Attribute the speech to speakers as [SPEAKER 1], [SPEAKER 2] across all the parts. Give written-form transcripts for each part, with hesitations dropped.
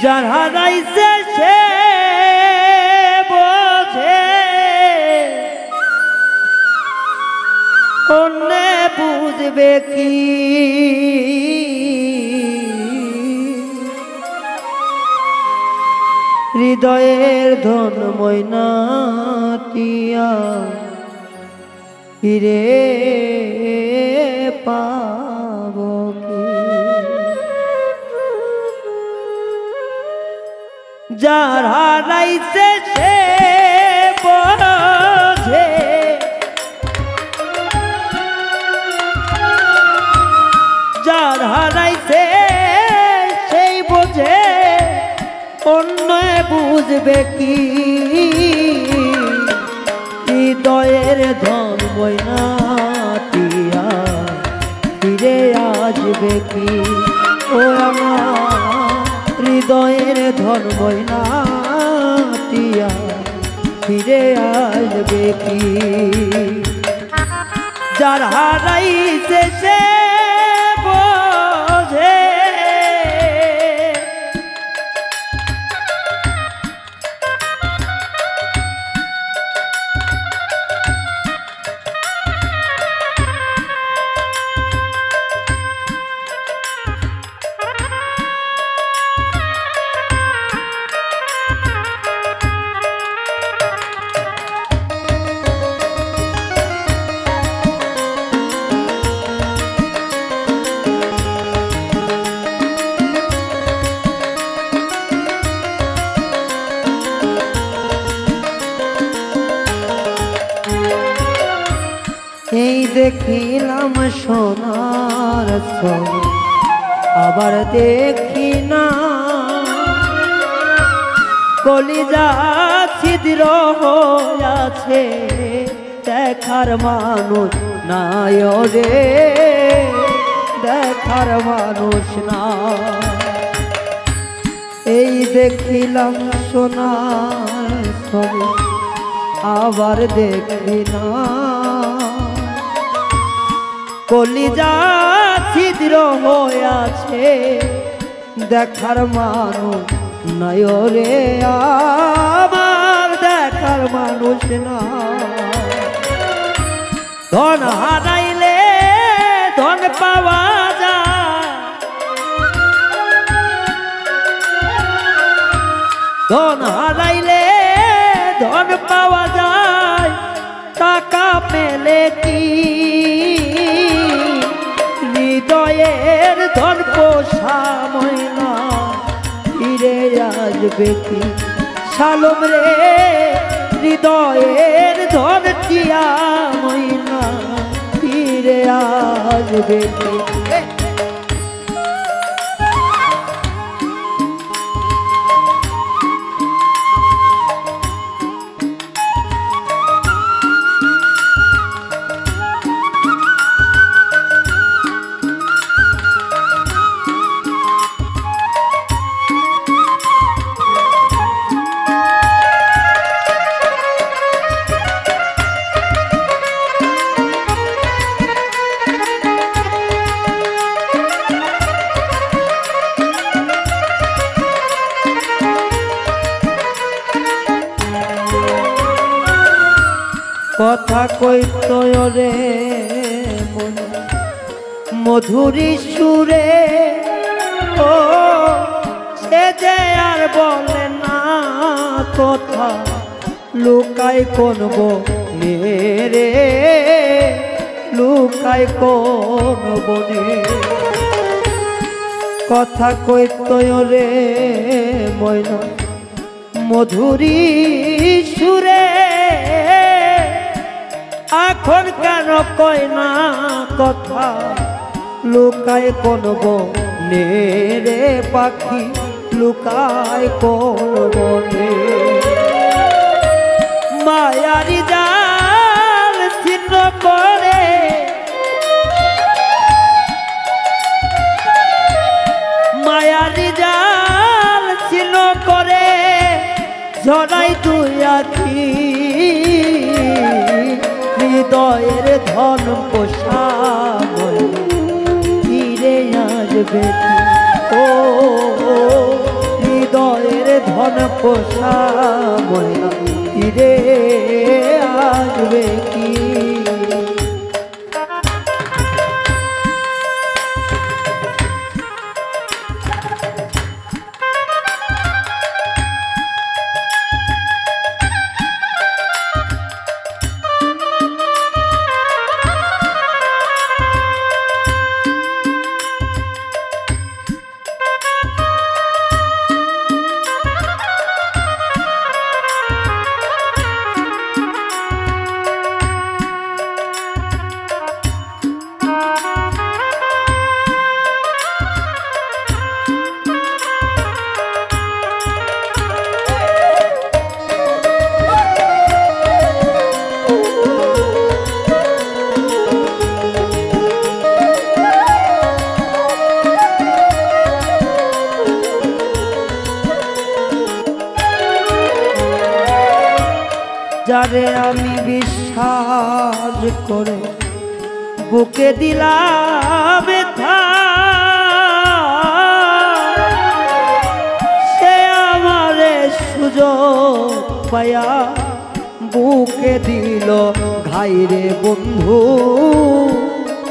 [SPEAKER 1] যার হারাইছে সে বোঝে, অন্যে বুঝবে কি? হৃদয়ের ধন ময়নাটিয়া ফিরে পাব কি? যার হারাইছে সে বোঝে, যার হারাইছে সেই বোঝে, অন্য বুঝবে কি? হৃদয়ের ধন ময়নাটিয়া ফিরে আসবে কি? ও আমার হৃদয়ের ধন ময়নাটিয়া ফিরে আসবে কি? যার হারাইছে সে বোঝে, এই দেখিলাম সোনার ছবি, আবার দেখি না কলিজা ছিদ্র হইয়াছে, দেখার মানুষ নাই রে, দেখার মানুষ না। এই দেখিলাম সোনার ছবি, আবার দেখি না কলিজা ছিদ্র হইয়াছে, দেখার মানুষ নাই রে, আমার দেখার মানুষ না। ধন হারাইলে ধন পাওয়া যায়, ধন হারাইলে ধন পাওয়া যায়, টাকা পেলে কি? হৃদয়ের ধন পোষা ময়না ফিরে আসবে কি? শালম রে হৃদয়ের ধন টিয়া ময়না ফিরে আসবে কি? কথা কইত রে মধুরী সুরে, ও সে যে আর বলে না কথা, লুকাই কোন বনে রে, লুকাই কোন বনে। কথা কইত রে ময়না মধুরী সুরে, এখন কেন কয় না কথা, লুকায় কোন বনে রে পাখি, লুকায় কোন বনে। মায়ারি জাল ছিন্ন করে, মায়ারি জাল ছিন্ন করে, ঝড়াই তুই আখি। হৃদয়ের ধন পোষা ফিরে আসবে ও হৃদয়ের ধন পোষা ময়না ফিরে আসবে কি? যারে আমি বিশ্বাস করে বুকে দিলাম ব্যথা, সে আমারে সুযোগ পায়া বুকে দিল ঘাই রে বন্ধু,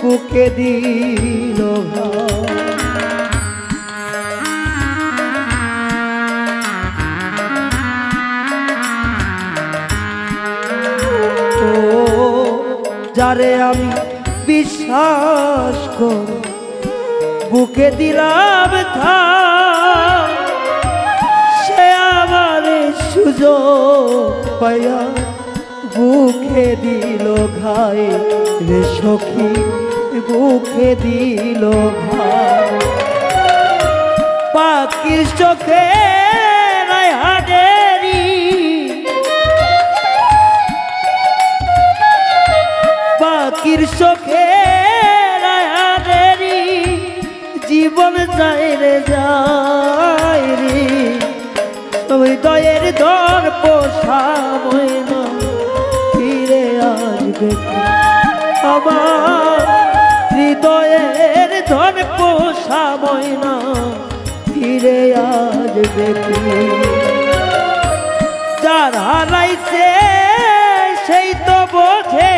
[SPEAKER 1] বুকে দিল ঘাই। যারে আমি বিশ্বাস করে বুকে দিলাম ব্যথা, সে আমার সুযোগ পায়া বুকে দিল ঘাই রে সখী, বুকে দিল ঘাই। পাখির চোখে হাডেরি, পাখির চোখে হাডেরি, জীবন যায় রে যায় রে। হৃদয়ের ধন পোষা ময়না ফিরে আসবে কি? আমার হৃদয়ের ধন পোষা ময়না ফিরে আসবে কি? যার হারাইছে সেই তো বোঝে,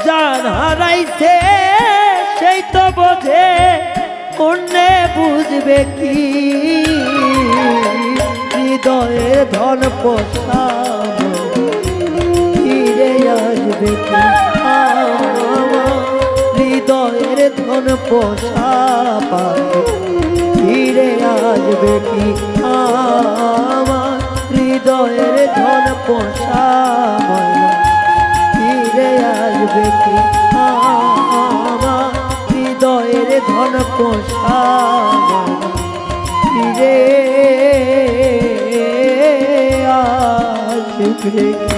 [SPEAKER 1] যার হারাইছে সেই তো বোঝে, অন্যে বুঝবে কি? হৃদয়ের ধন পোষা ফিরে আসবে কি? হৃদয়ের ধন পোষা ফিরে আসবে কি? আমার হৃদয়ের ধন পোষা ফিরে আসবে কি? আমার হৃদয়ের ধন পোষা ফিরে আসবে কি?